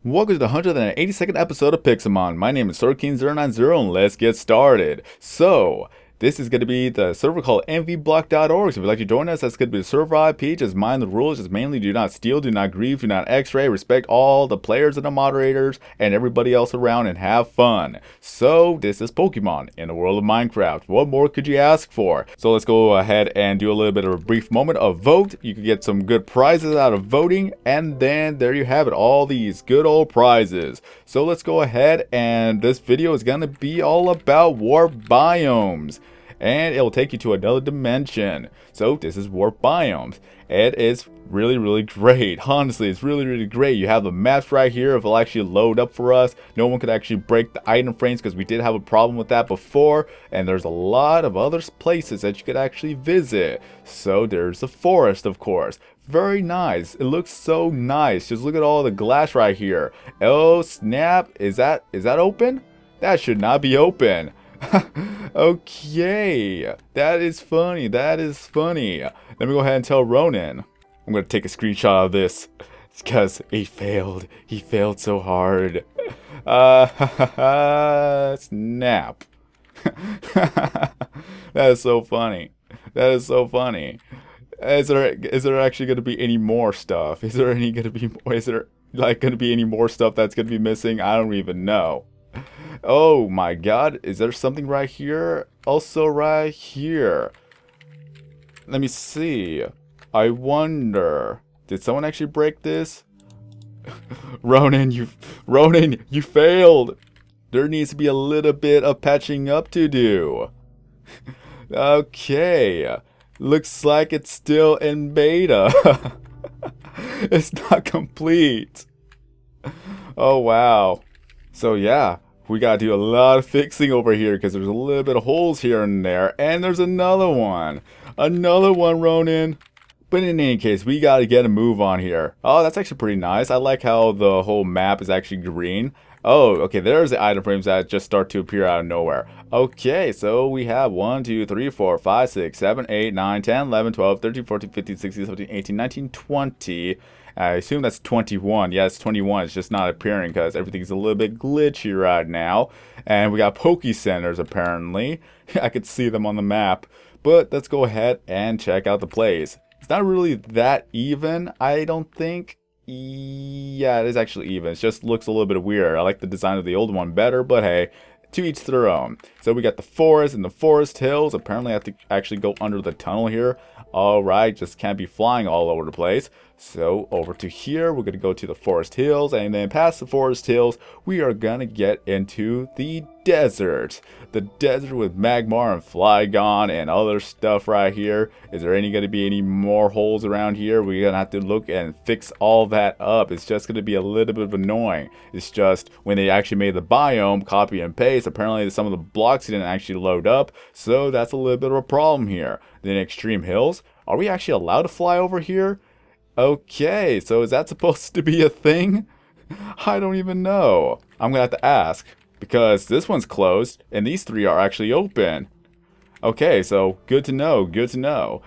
Welcome to the 182nd episode of Pixelmon. My name is SwordKing090 and let's get started. So, this is going to be the server called Envyblock.org. So if you'd like to join us, that's going to be the server IP. Just mind the rules. Just mainly do not steal, do not grieve, do not x-ray. Respect all the players and the moderators and everybody else around and have fun. So, this is Pokemon in the world of Minecraft. What more could you ask for? So let's go ahead and do a little bit of a brief moment of vote. You can get some good prizes out of voting. And then there you have it. All these good old prizes. So let's go ahead, and this video is going to be all about warp biomes. And it'll take you to another dimension. So this is warp biomes. It is really great. Honestly, it's really great. You have the maps right here. If it'll actually load up for us, no one could actually break the item frames because we did have a problem with that before. And there's a lot of other places that you could actually visit. So there's the forest, of course. Very nice. It looks so nice. Just look at all the glass right here. Oh snap! Is that open? That should not be open. Okay, that is funny. That is funny. Let me go ahead and tell Ronan. I'm gonna take a screenshot of this. It's because he failed. He failed so hard. Snap. That is so funny. That is so funny. Is there actually gonna be any more stuff? Is there any gonna be? Is there like gonna be any more stuff that's gonna be missing? I don't even know. Oh my god, is there something right here? Also right here. Let me see. I wonder, did someone actually break this? Ronan, you failed. There needs to be a little bit of patching up to do. Okay. Looks like it's still in beta. It's not complete. Oh wow. So yeah, we gotta do a lot of fixing over here because there's a little bit of holes here and there. And there's another one. Another one, Ronan. But in any case, we gotta get a move on here. Oh, that's actually pretty nice. I like how the whole map is actually green. Oh, okay, there's the item frames that just start to appear out of nowhere. Okay, so we have 1, 2, 3, 4, 5, 6, 7, 8, 9, 10, 11, 12, 13, 14, 15, 16, 17, 18, 19, 20. I assume that's 21. Yeah, it's 21. It's just not appearing because everything's a little bit glitchy right now. And we got Pokey Centers, apparently. I could see them on the map. But let's go ahead and check out the place. It's not really that even, I don't think. Yeah, it is actually even. It just looks a little bit weird. I like the design of the old one better, but hey, to each their own. So we got the forest and the forest hills. Apparently I have to actually go under the tunnel here. Alright, just can't be flying all over the place. So over to here, we're going to go to the forest hills, and then past the forest hills, we are going to get into the desert. The desert with Magmar and Flygon and other stuff right here. Is there going to be any more holes around here? We're going to have to look and fix all that up. It's just going to be a little bit annoying. It's just when they actually made the biome, copy and paste, apparently some of the blocks didn't actually load up. So that's a little bit of a problem here. Then extreme hills. Are we actually allowed to fly over here? Okay, so is that supposed to be a thing? I don't even know. I'm gonna have to ask, because this one's closed and these three are actually open. Okay, so good to know, good to know.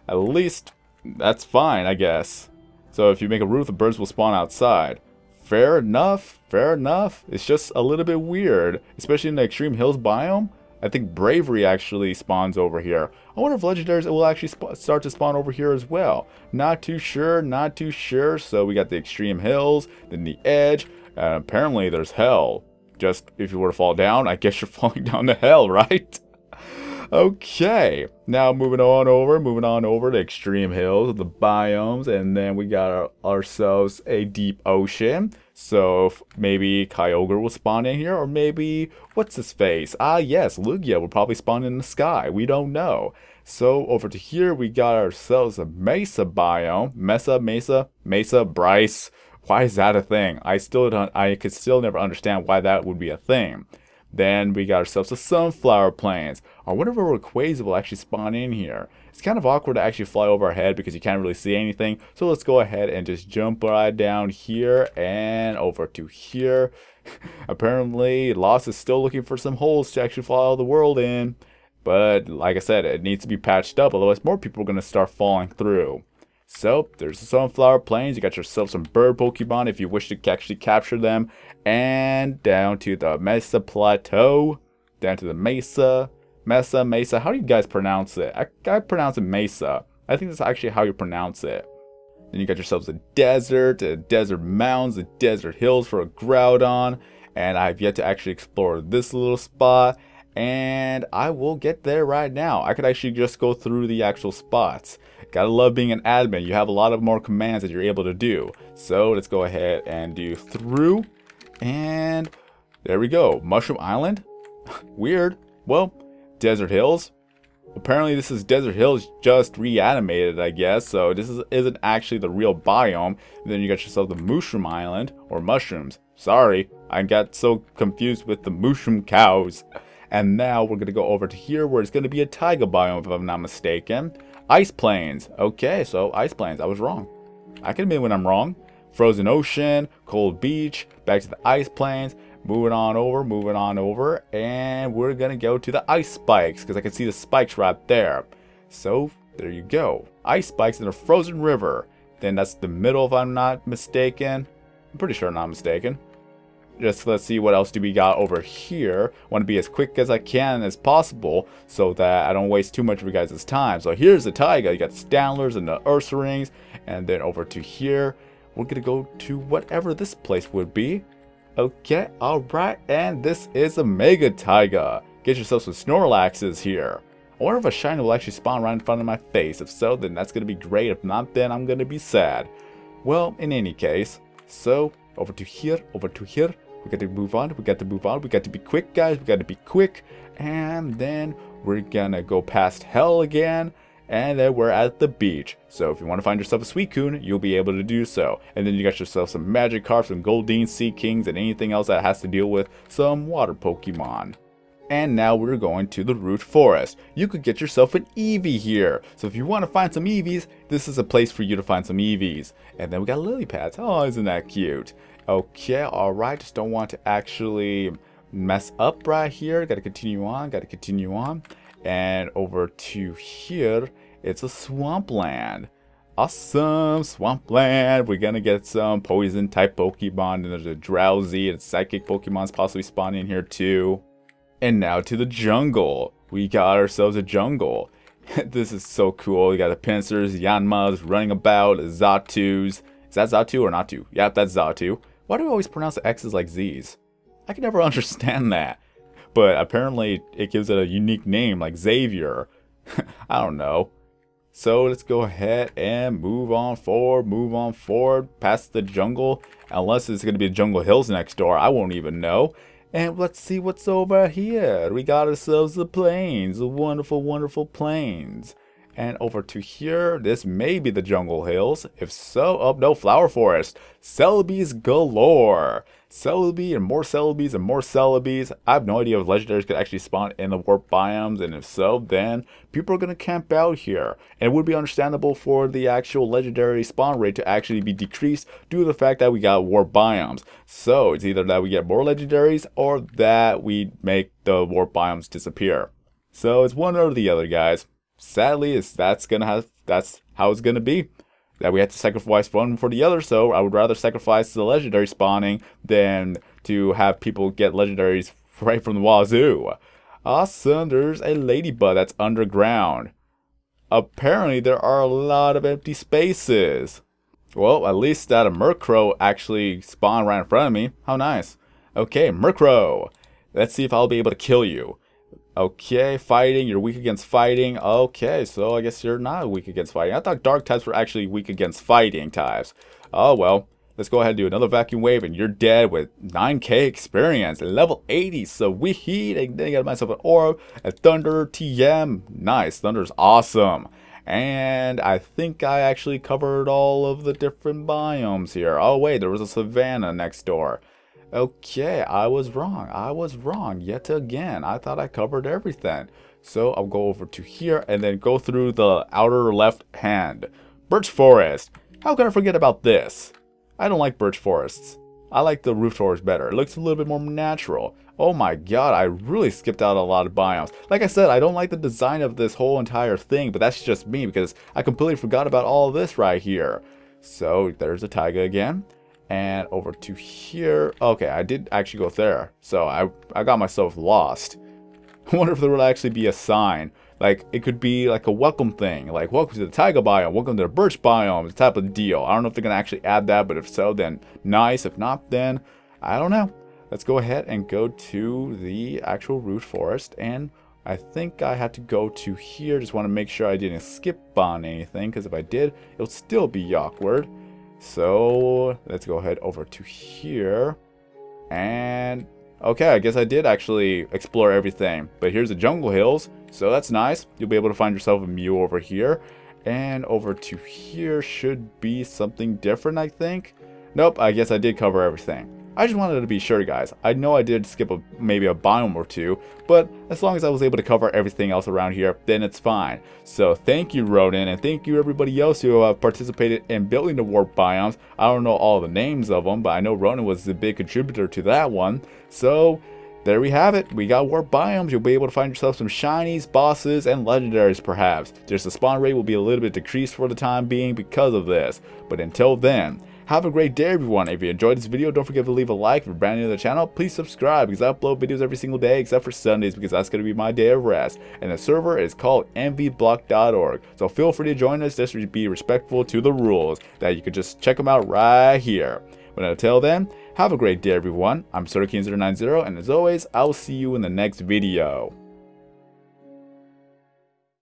At least that's fine, I guess. So if you make a roof, the birds will spawn outside. Fair enough, fair enough. It's just a little bit weird, especially in the extreme hills biome. I think Bravery actually spawns over here. I wonder if legendaries will actually start to spawn over here as well. Not too sure, not too sure. So we got the extreme hills, then the edge, and apparently there's hell. Just if you were to fall down, I guess you're falling down to hell, right? Okay, now moving on over to extreme hills, the biomes, and then we got ourselves a deep ocean. So maybe Kyogre will spawn in here, or maybe what's his face? Ah yes, Lugia will probably spawn in the sky. We don't know. So over to here we got ourselves a Mesa Biome. Mesa Bryce. Why is that a thing? I could still never understand why that would be a thing. Then we got ourselves a sunflower plains. I wonder if a Rayquaza will actually spawn in here. It's kind of awkward to actually fly over our head because you can't really see anything. So let's go ahead and just jump right down here and over to here. Apparently, Lost is still looking for some holes to actually fly the world in. But like I said, it needs to be patched up. Otherwise, more people are going to start falling through. So, there's the Sunflower Plains. You got yourself some bird Pokemon if you wish to actually capture them. And down to the Mesa Plateau. Down to the Mesa. Mesa. How do you guys pronounce it? I pronounce it Mesa. I think that's actually how you pronounce it. Then you got yourselves a desert mounds, the desert hills for a Groudon. And I've yet to actually explore this little spot. And I will get there right now. I could actually just go through the actual spots. Gotta love being an admin. You have a lot of more commands that you're able to do. So let's go ahead and do through. And there we go. Mushroom Island? Weird. Well, Desert Hills. Apparently this is Desert Hills just reanimated, I guess. So this isn't actually the real biome. And then you got yourself the Mushroom Island. Or mushrooms. Sorry. I got so confused with the mushroom cows. And now we're going to go over to here where it's going to be a Taiga biome if I'm not mistaken. Ice Plains. Okay, so Ice Plains. I was wrong. I can admit when I'm wrong. Frozen Ocean, Cold Beach, back to the Ice Plains. Moving on over. And we're going to go to the Ice Spikes because I can see the spikes right there. So, there you go. Ice Spikes in the Frozen River. Then that's the middle if I'm not mistaken. I'm pretty sure I'm not mistaken. Just let's see what else do we got over here. Want to be as quick as I can as possible so that I don't waste too much of you guys' time. So here's the Taiga. You got the Stanlers and the Ursa-rings. And then over to here, we're going to go to whatever this place would be. Okay, alright. And this is a Mega Taiga. Get yourself some Snorlaxes here. I wonder if a shiny will actually spawn right in front of my face. If so, then that's going to be great. If not, then I'm going to be sad. Well, in any case. So, over to here. We got to move on. We got to be quick, guys. We got to be quick. And then we're gonna go past hell again. And then we're at the beach. So if you want to find yourself a Suicune, you'll be able to do so. And then you got yourself some Magikarp, some Goldeen, Sea Kings, and anything else that has to deal with some water Pokemon. And now we're going to the Root Forest. You could get yourself an Eevee here. So if you want to find some Eevees, this is a place for you to find some Eevees. And then we got lily pads. Oh, isn't that cute? Okay, alright. Just don't want to actually mess up right here. Gotta continue on. And over to here, it's a swampland. Awesome, swampland. We're gonna get some poison type Pokemon. And there's a drowsy and psychic Pokemon's possibly spawning here too. And now to the jungle. We got ourselves a jungle. This is so cool. You got the Pincers, Yanmas running about, Zatus. Is that Zatu or Natu? Yep, that's Zatu. Why do we always pronounce the X's like Z's? I can never understand that. But apparently it gives it a unique name like Xavier. I don't know. So let's go ahead and move on forward past the jungle. Unless it's going to be Jungle Hills next door. I won't even know. And let's see what's over here. We got ourselves the plains. The wonderful, wonderful plains. And over to here, this may be the Jungle Hills. If so, oh no, Flower Forest. Celebes galore. Celebi and more Celebes and more Celebes. I have no idea if legendaries could actually spawn in the warp biomes. And if so, then people are going to camp out here. And it would be understandable for the actual legendary spawn rate to actually be decreased due to the fact that we got warp biomes. So it's either that we get more legendaries or that we make the warp biomes disappear. So it's one or the other, guys. Sadly, that's how it's gonna be. That we have to sacrifice one for the other, so I would rather sacrifice the legendary spawning than to have people get legendaries right from the wazoo. Awesome, there's a ladybug that's underground. Apparently there are a lot of empty spaces. Well, at least that a Murkrow actually spawned right in front of me. How nice. Okay, Murkrow. Let's see if I'll be able to kill you. Okay, fighting. You're weak against fighting. Okay, so I guess you're not weak against fighting. I thought dark types were actually weak against fighting types. Oh, well. Let's go ahead and do another vacuum wave, and you're dead with 9k experience. Level 80, so we heat. And then I got myself an orb, a Thunder TM. Nice, Thunder's awesome. And I think I actually covered all of the different biomes here. Oh, wait, there was a savanna next door. Okay, I was wrong yet again. I thought I covered everything. So I'll go over to here and then go through the outer left hand. Birch Forest. How can I forget about this? I don't like birch forests. I like the roof forest better. It looks a little bit more natural. Oh my god, I really skipped out a lot of biomes. Like I said, I don't like the design of this whole entire thing, but that's just me because I completely forgot about all of this right here. So there's a taiga again. And over to here. Okay, I did actually go there. So I got myself lost. I wonder if there would actually be a sign. Like, it could be like a welcome thing. Like, welcome to the taiga biome. Welcome to the birch biome. Type of deal. I don't know if they're going to actually add that. But if so, then nice. If not, then I don't know. Let's go ahead and go to the actual root forest. And I think I had to go to here. Just want to make sure I didn't skip on anything. Because if I did, it would still be awkward. So let's go ahead over to here. And okay, I guess I did actually explore everything. But here's the jungle hills. So that's nice. You'll be able to find yourself a Mew over here. And over to here should be something different, I think. Nope, I guess I did cover everything. I just wanted to be sure, guys. I know I did skip maybe a biome or two, but as long as I was able to cover everything else around here, then it's fine. So thank you, Rodent, and thank you everybody else who have participated in building the warp biomes. I don't know all the names of them, but I know Rodent was the big contributor to that one. So there we have it. We got warp biomes. You'll be able to find yourself some shinies, bosses, and legendaries perhaps. Just the spawn rate will be a little bit decreased for the time being because of this. But until then, have a great day, everyone. If you enjoyed this video, don't forget to leave a like. If you're brand new to the channel, please subscribe because I upload videos every single day except for Sundays because that's going to be my day of rest. And the server is called Envyblock.org. So feel free to join us. Just be respectful to the rules that you could just check them out right here. But until then, have a great day, everyone. I'm Pokey Centers 90, and as always, I will see you in the next video.